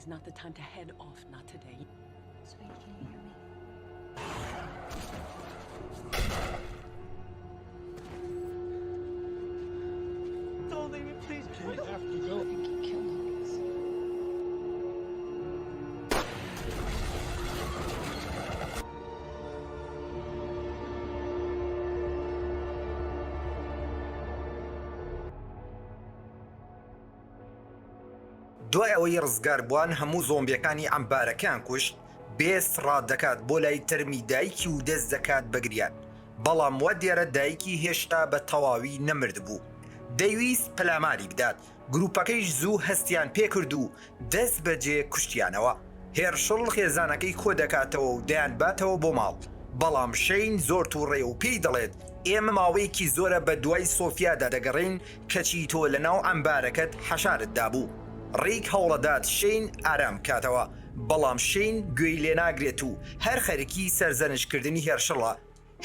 is not the time to head off, not today. Sweetie, can you hear me? Don't leave me, please. You have to go. I think he killed Lucas. دوای ئەوەی ڕزگار بووان هەموو زۆمبیەکانی ئەمبارەکان کوشت، بێست ڕادەکات بۆ لای تەرمی دایکی و دەست دەکات بەگریان. بەڵام وا دیارە دایکی هێشتا بە تەواوی نەمرد بوو. دەیویست پەلاماری بدات، گروپەکەیش زوو هەستیان پێکرد و دەست بەجێ کوشتیانەوە. هێرشڵ خێزانەکەی کۆ دەکاتەوە و دەیان باتەوە بۆ ماڵ. بەڵام شەین زۆر تووڕێ و پێی دەڵێت ئێمە ماوەیەکی زۆرە بە دوای سۆفیادا دەگەڕین کەچی تۆ لەناو ئەمبارەکەت حەشارتدا بوو. ڕێک هەوڵەدات شەین ئارام کاتەوە، بەڵام شەین گوێی لێ ناگرێت و هەر خەرکی سەرزەنشکردنی هێرشڵە.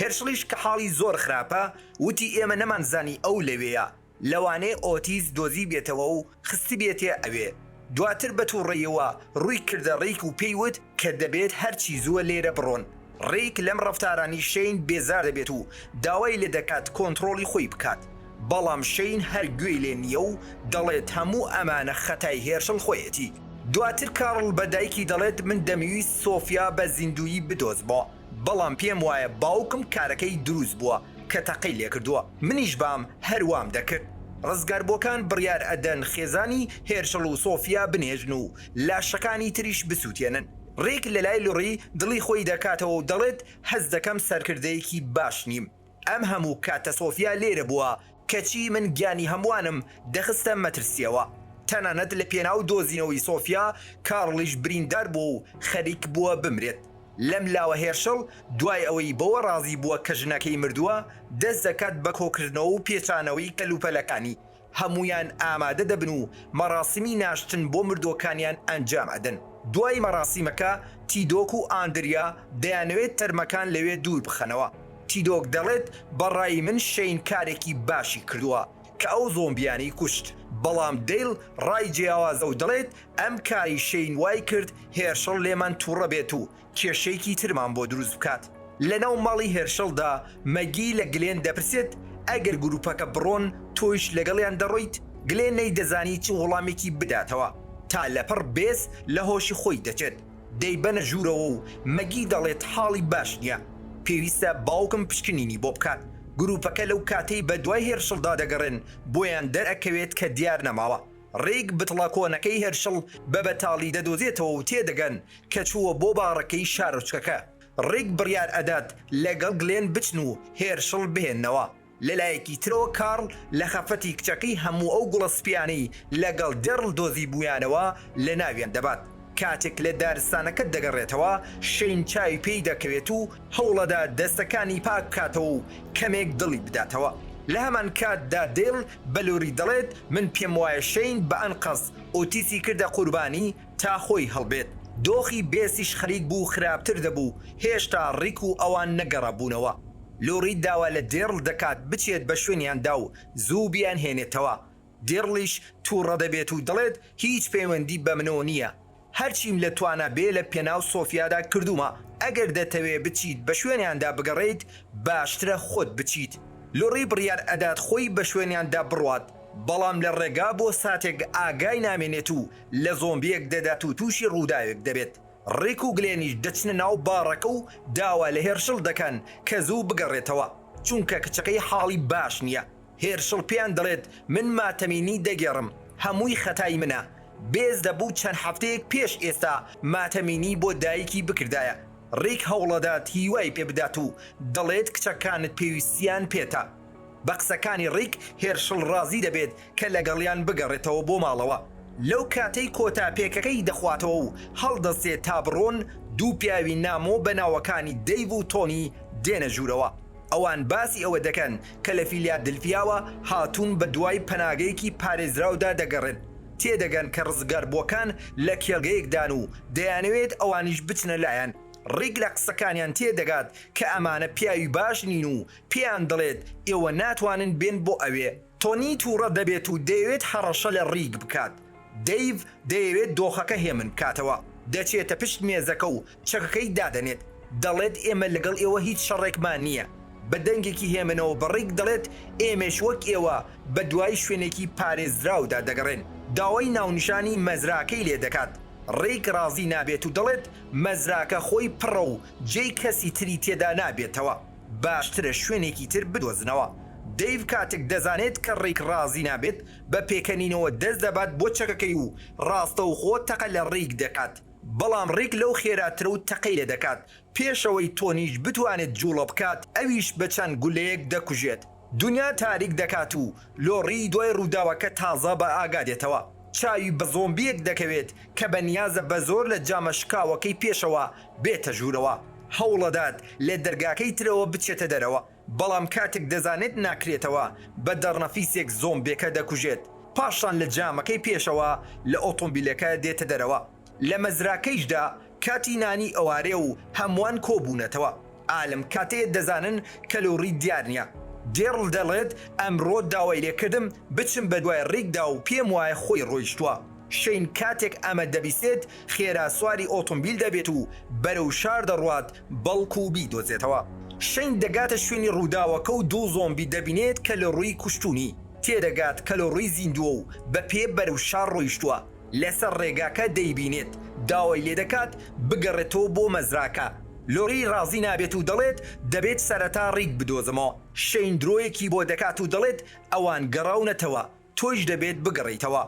هێرشڵیش کە حاڵی زۆر خراپە وتی ئێمە نەمانزانی ئەو لەوەیە، لەوانەیە ئۆتیز دۆزی بێتەوە و خستی بێتێ ئەوێ. دواتر بە تووڕێیەوە ڕووی کردە ڕێک و پێیوت کە دەبێت هەرچی زووە لێرە بڕۆن. ڕێک لەم ڕەفتارانی شەین بێزار دەبێت و داوای لێ دەکات کۆنتڕۆڵی خۆی بکات. بەڵام شەین هەر گوێی لێ نییە و دەڵێت هەموو ئەمانە خەتای هێرشڵ خۆیەتی. دواتر کارڵ بە دایکی دەڵێت من دەمەویست سۆفیا بە زیندویی بدۆزبەوە، بەڵام پێم وایە باوکم کارەکەی دروست بووە کە تەقەی لێ کردووە، منیش بام هەروام دەکرد. ڕزگاربووەکان بڕیار ئەدەن خێزانی هێرشڵ و سۆفیا بنێژن و لاشەکانی تریش بسووتێنن. ڕێک لە لای لوڕی دڵی خۆی دەکاتەوە و دەڵێت هەز دەکەم سەرکردەیەکی باش نیم. ئەم هەموو کاتە سۆفیا لێرە بووە کەچی من گیانی هەمووانم دەخستە مەترسیەوە. تەنانەت لە پێناو دۆزینەوەی سۆفیا کارڵیش بریندار بووە و خەریک بووە بمرێت. لەم لاوە هێرشڵ دوای ئەوەی بەوە ڕازی بووە کە ژنەکەی مردووە دەست دەکات بە کۆکردنەوە و پێچانەوەی کەلوپەلەکانی. هەمویان ئامادە دەبن و مەراسمی ناشتن بۆ مردوەکانیان ئەنجام ئەدەن. دوای مەراسیمەکە تیدۆک و ئاندریا دەیانەوێت تەرمەکان لەوێ دوور بخەنەوە. تیدۆک دەڵێت بەڕای من شەین کارێکی باشی کردووە کە ئەو زۆمبیانی کوشت، بەڵام دەیل ڕای جیاوازە و دەڵێت ئەم کاری شەین وای کرد هێرشڵ لێمان تووڕە بێت و کێشەیەکی ترمان بۆ دروست بکات. لەناو ماڵی هێرشڵدا مەگی لە گلێن دەپرسێت ئەگەر گروپەکە بڕۆن تۆیش لەگەڵیان دەڕۆیت. گلێن نەیدەزانی چ وەڵامێکی بداتەوە تا لەپڕ بێز لە هۆشی خۆی دەچێت. دەیبەنە ژوورەوە و مەگی دەڵێت حاڵی باش نییە، پێویستە باوکم پشکنینی بۆ بکات. گروپەکە لەو کاتەی بە دوای هێرشڵدا دەگەڕن بۆیان دەرەکەوێت کە دیار نەماوە. ڕێک بتڵە کۆنەکەی هێرشڵ بە بەتاڵی دەدۆزێتەوە و تێدەگەن کە چووە بۆ باڕەکەی شارۆچکەکە. ڕێک بڕیار ئەدات لەگەڵ گلێن بچن و هێرشڵ بهێننەوە. لەلایەکی ترەوە کارڵ لە خەفەتی کچەکەی هەموو ئەو گوڵەسپیانەی لەگەڵ دێڕڵ دۆزی بوویانەوە لە ناویان دەبات. کاتێک لە دارستانەکەت دەگەڕێتەوە شەین چاوی پێی دەکەوێت و هەوڵەدا دەستەکانی پاک بکاتەوە و کەمێک دڵی بداتەوە. لە هەمان کاتدا دێڵ بەلووری دەڵێت من پێم وایە شەین بە ئەنقەس ئۆتیسی کردە قوربانی تا خۆی هەڵبێت. دۆخی بێسیش خەریک بوو خراپتر دەبوو، هێشتا ڕیک و ئەوان نەگەڕابوونەوە. لۆری داوا لە دێڕڵ دەکات بچێت بە شوێنیاندا و زوو بیان هێنێتەوە. دێڕڵیش تووڕە دەبێت و دەڵێت هیچ پەیوەندی بە منەوە نییە، هەرچیم لە توانە بێ لە پێناو سۆفیادا کردومە، ئەگەر دەتەوێ بچیت بە شوێنیاندا بگەڕێیت باشترە خۆت بچیت. لۆڕی بڕیار ئەدات خۆی بە شوێنیاندا بڕوات، بەڵام لە ڕێگا بۆ ساتێک ئاگای نامێنێت و لە زۆمبیەک دەدات و تووشی ڕووداوێک دەبێت. ڕێک و گلێنیش دەچنە ناو باڕەکە و داوا لە هێرشڵ دەکەن کە زوو بگەڕێتەوە چونکە کچەکەی حاڵی باش نییە. هێرشڵ پێیان دەڵێت من ماتەمینی دەگێڕم، هەمووی خەتای منە. بێز دەبوو چەند هەفتەیەک پێش ئێستا ماتەمینی بۆ دایکی بکردایە. ڕێک هەوڵەدات هیوای پێ بدات و دەڵێت کچەکانت پێویستیان پێتە. بە قسەکانی ڕێک هێرشڵ ڕازی دەبێت کە لەگەڵیان بگەڕێتەوە بۆ ماڵەوە. لەو کاتەی کۆتا پێکەکەی دەخواتەوە و هەڵدەستێت تا بڕۆن دوو پیاوی نامۆ بە ناوەکانی دەیڤ و تۆنی دێنە ژوورەوە. ئەوان باسی ئەوە دەکەن کە لە فیلادلفیاوە هاتوون بە دوای پەناگەیەکی پارێزراودا دەگەڕێن. تێدەگەن کە ڕزگاربووەکان لە کێڵگەیەکدان و دەیانەوێت ئەوانیش بچنە لایەن. ڕێک لە قسەکانیان تێدەگات کە ئەمانە پیاوی باش نین و پێیان دەڵێت ئێوە ناتوانن بێن بۆ ئەوێ. تۆنی تووڕە دەبێت و دەیەوێت هەڕەشە لە ڕیگ بکات، دەیڤ دەیەوێت دۆخەکە هێمن بکاتەوە دەچێتە پشت مێزەکە و چەکەکەی دادەنێت دەڵێت ئێمە لەگەڵ ئێوە هیچ شەڕێکمان نییە بە دەنگێکی هێمنەوە بەڕێک دەڵێت ئێمەش وەک ئێوە بە دوای شوێنێکی پارێزراودا دەگەڕێن داوای ناونیشانی مەزراکەی لێ دەکات ڕێک ڕازی نابێت و دەڵێت مەزراکە خۆی پڕە و جێی کەسی تری تێدا نابێتەوە باشترە شوێنێکی تر بدۆزنەوە دەیڤ کاتێک دەزانێت کە ڕێک ڕازی نابێت بە پێکەنینەوە دەست دەبات بۆ چەکەکەی و ڕاستە و خۆ تەقە لە ڕێک دەکات بەڵام ڕێک لەو خێراترە و تەقەی لێ دەکات پێشەوەی تۆنیش بتوانێت جوڵە بکات ئەویش بە چەند گولەیەک دەکوژێت دنیا تاریک دەکات و لۆڕی دوای ڕووداوەکە تازە بە ئاگادێتەوە چاوی بە زۆمبیەک دەکەوێت کە بەنیازە بە زۆر لە جامەشکاوەکەی پێشەوە بێتە ژوورەوە هەوڵەدات لێ دەرگاکەی ترەوە بچێتە دەرەوە بەڵام کاتێک دەزانێت ناکرێتەوە بە دەڕنەفیسێک زۆمبێکە دەکوژێت پاشان لە جامەکەی پێشەوە لە ئۆتۆمبیلەکە دێتە دەرەوە لە مەزراکەیشدا کاتی نانی ئەوارێ و هەمووان کۆبوونەتەوە ئالم کاتەیە دەزانن کەلۆری دیار نییە دێڕڵ دەڵێت ئەمڕۆ داوای لێکردم بچم بە دوای ڕێکدا و پێم وایە خۆی ڕۆیشتووە شەین کاتێک ئەمە دەبیستێت خێرا سواری ئۆتۆمبیل دەبێت و بەرەو شار دەڕوات بەڵکو و بیدۆزێتەوە شەین دەگاتە شوێنی ڕووداوەکە و دوو زۆمبی دەبینێت کە لە ڕووی کوشتونی تێدەگات کە لە ڕووی زیندووە و بە پێ بەرەو شار ڕۆیشتووە لەسەر ڕێگاکە دەیبینێت داوای لێ دەکات بگەڕێتەوە بۆ مەزراکە لۆری ڕازی نابێت و دەڵێت دەبێت سەرەتا ڕێک بدۆزمەوە شەین درۆیەکی بۆ دەکات و دەڵێت ئەوان گەڕاونەتەوە تۆش دەبێت بگەڕیتەوە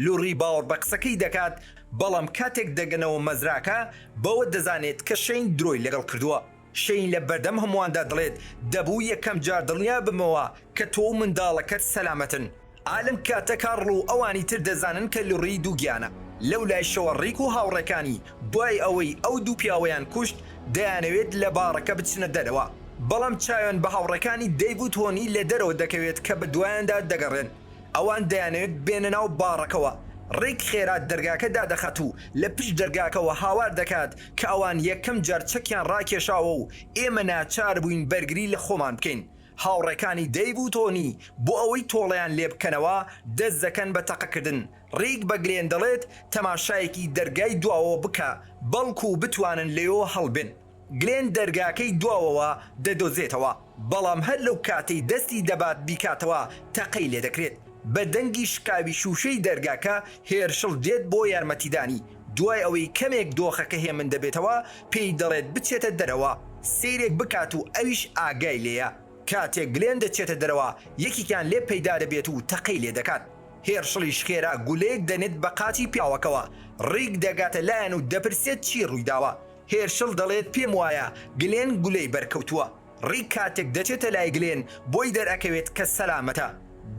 لۆری باوەڕ بە قسەکەی دەکات بەڵام کاتێک دەگەنەوە مەزراکە بەوە دەزانێت کە شەین درۆی لەگەڵ کردووە شەین لە بەردەم هەموواندا دەڵێت دەبوو یەکەم جار دڵنیا بمەوە کە تۆ منداڵەکەت سەلامەتن عالم کاتە کارڵ و ئەوانی تر دەزانن کە لۆری دووگیانە لەو لای شەوە ڕێک و هاوڕێکانی دوای ئەوەی ئەو دوو پیاوەیان کوشت دەیانەوێت لە بارەکە بچنە دەرەوە بەڵام چاوێن بە هاوڕێکانی دەیڤ و تۆنی لە دەرەوە دەکەوێت کە بە دوایاندا دەگەڕێن ئەوان دەیانەوێت بێنە ناو بارەکەوە ڕێک خێرات دەرگاکە دادەخات و لە پشت دەرگاکەوە هاوار دەکات کە ئەوان یەکەم جار چەکیان ڕاکێشاوە و ئێمە ناچار بووین بەرگری لە خۆمان بکەین هاوڕێکانی دەیڤ و تۆنی بۆ ئەوەی تۆڵەیان لێ بکەنەوە دەست دەکەن بە تەقەکردن ڕێک بە گلێن دەڵێت تەماشایەکی دەرگای دواوە بکە بەڵکو و بتوانن لێەوە هەڵبن گلێن دەرگاکەی دواوەوە دەدۆزێتەوە بەڵام هەر لەو کاتەی دەستی دەبات بیکاتەوە تەقەی لێ دەکرێت بە دەنگی شکاوی شوشەی دەرگاکە هێرشڵ دێت بۆ یارمەتیدانی دوای ئەوەی کەمێک دۆخەکە هێمن دەبێتەوە پێی دەڵێت بچێتە دەرەوە سیرێک بکات و ئەویش ئاگای لێیە کاتێک گلێن دەچێتە دەرەوە یەکیان لێ پەیدا دەبێت و تەقەی لێ دەکات هێرشڵیش خێرا گولەیەک دەنێت بە قاچی پیاوەکەوە ڕێک دەگاتە لایەن و دەپرسێت چی ڕوویداوە هێرشڵ دەڵێت پێم وایە گلێن گولەی بەرکەوتووە ڕێک کاتێک دەچێتە لای گلێن بۆی دەرەکەوێت کە سەلامەتە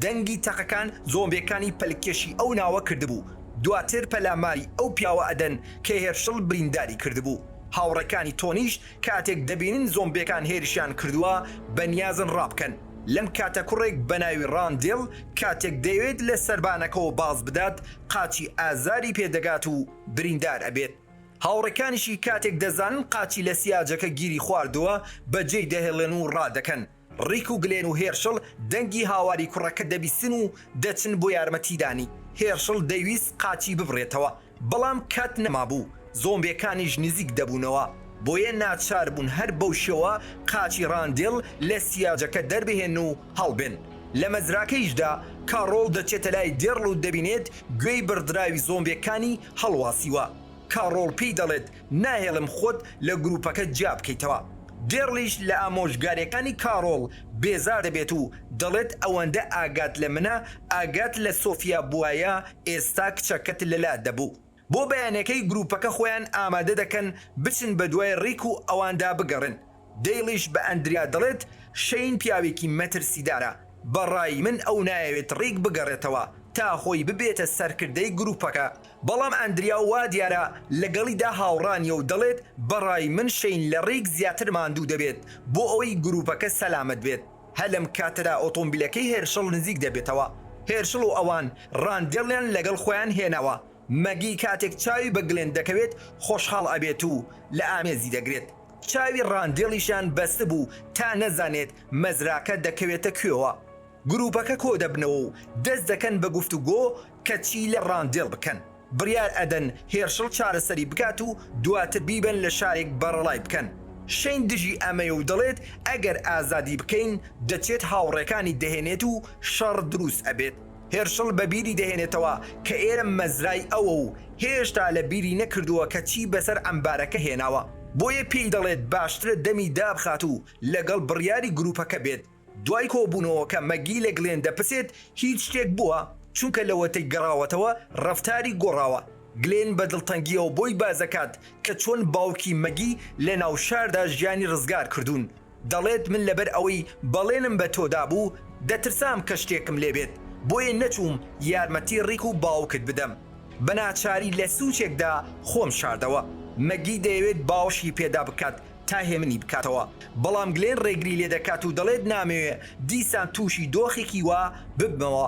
دەنگی تەقەکان زۆمبیەکانی پەلکێشی ئەو ناوە کردبوو دواتر پەلاماری ئەو پیاوە ئەدەن کە هێرشڵ برینداری کردبوو هاوڕەکانی تۆنیش کاتێک دەبینن زۆمبیەکان هێرشیان کردووە بەنیازن ڕابکەن لەم کاتە کوڕێک بەناوی ڕاندێڵ کاتێک دەیەوێت لە سەربانەکەەوە باز بدات قاچی ئازاری پێدەگات و بریندار ئەبێت هاوڕەکانیشی کاتێک دەزانن قاچی لە سیاجەکە گیری خواردووە بەجێی دەهێڵێن و ڕادەکەن ڕیک و گلێن و هێرشڵ دەنگی هاواری کوڕەکە دەبیستن و دەچن بۆ یارمەتیدانی هێرشڵ دەیویست قاچی ببڕێتەوە بەڵام کات نەمابوو زۆمبیەکانیش نزیک دەبوونەوە بۆیە ناچار بوون هەر بەو شێوە قاچی ڕاندێڵ لە سیاجەکە دەربهێن و هەڵبێن لە مەزراکەیشدا کارۆڵ دەچێتە لای دێڕڵ و دەبینێت گوێی بەردراوی زۆمبیەکانی هەڵواسیوە کارۆڵ پێی دەڵێت ناهێڵم خۆت لە گروپەکە جیا بکەیتەوە دێڕلیش لە ئامۆژگاریەکانی کارۆڵ بێزار دەبێت و دەڵێت ئەوەندە ئاگات لە منە ئاگات لە سۆفیا بوایە ئێستا کچەکەت لەلا دەبوو بۆ بەیانەکەی گروپەکە خۆیان ئامادە دەکەن بچن بە دوای ڕیک و ئەواندا بگەڕن دەیڵیش بە ئەندریا دەڵێت شەین پیاوێکی مەترسیدارە بەڕای من ئەو نایەوێت ڕیک بگەڕێتەوە تا خۆی ببێتە سەرکردەی گروپەکە بەڵام ئەندریا وا دیارە لەگەڵیدا هاوڕانیە و دەڵێت بەڕای من شەین لە ڕێک زیاتر ماندوو دەبێت بۆ ئەوەی گروپەکە سەلامت بێت هەلم کاتەدا ئۆتۆمبیلەکەی هێرشڵ نزیک دەبێتەوە هێرشڵ و ئەوان ڕاندێڵیان لەگەڵ خۆیان هێناوە مەگی کاتێک چاوی بە گلێن دەکەوێت خۆشحاڵ ئەبێت و لە ئامێزی دەگرێت چاوی ڕاندێڵیشان بەستە بوو تا نەزانێت مەزراکە دەکەوێتە کوێوە گروپەکە کۆ دەبنەوە و دەست دەکەن بە گفتوگۆ کە چی لە ڕاندێڵ بکەن بڕیار ئەدەن هێرشڵ چارەسەری بکات و دواتر بیبن لە شارێک بەڕەڵای بکەن شەین دژی ئەمەیە و دەڵێت ئەگەر ئازادی بکەین دەچێت هاوڕێکانی دەهێنێت و شەڕ دروست ئەبێت هێرشڵ بە بیری دەهێنێتەوە کە ئێرە مەزرای ئەوە و هێشتا لە بیری نەکردووە کە چی بەسەر ئەمبارەکە هێناوە بۆیە پێی دەڵێت باشترە دەمی دابخات و لەگەڵ بڕیاری گروپەکە بێت دوای کۆبوونەوە کە مەگی لە گلێن دەپرسێت هیچ شتێک بووە چونکە لەوەتەی گەڕاوەتەوە ڕەفتاری گۆڕاوە گلێن بە دڵتەنگیەوە بۆی بازەکات کە چۆن باوکی مەگی لە ناو شاردا ژیانی ڕزگار کردوون دەڵێت من لەبەر ئەوەی بەڵێنم بە تۆدا بوو دەترسام کە شتێکم لێبێت بۆیە نەچووم یارمەتی ڕێک و باوکت بدەم بەناچاری لە سوچێکدا خۆم شاردەوە مەگی دەیەوێت باوشی پێدا بکات تا هێمنی بکاتەوە بەڵام گلێن ڕێگری لێ دەکات و دەڵێت نامەوێ دیسان تووشی دۆخێکی وا ببمەوە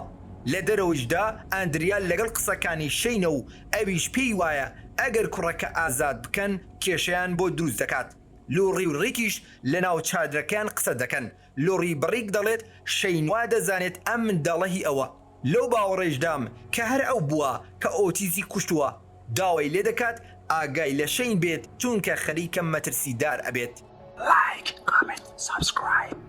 لە دەرەوەشدا ئەندریال لەگەڵ قسەکانی شەینە و ئەویش پێی وایە ئەگەر کوڕەکە ئازاد بکەن کێشیان بۆ دروست دەکات لۆڕی و ڕێکیش لە ناو چادرەکان قسە دەکەن لۆڕی بڕێک دەڵێت شەینوا دەزانێت ئەم منداڵەهی ئەوە لەو باوەڕێژدام کە هەر ئەو بووە کە ئۆتیزی کوشتووە داوای لێ دەکات ئاگای لە شەین بێت چونکە خەریکە مەترسیدار ئەبێت Like, comment, subscribe.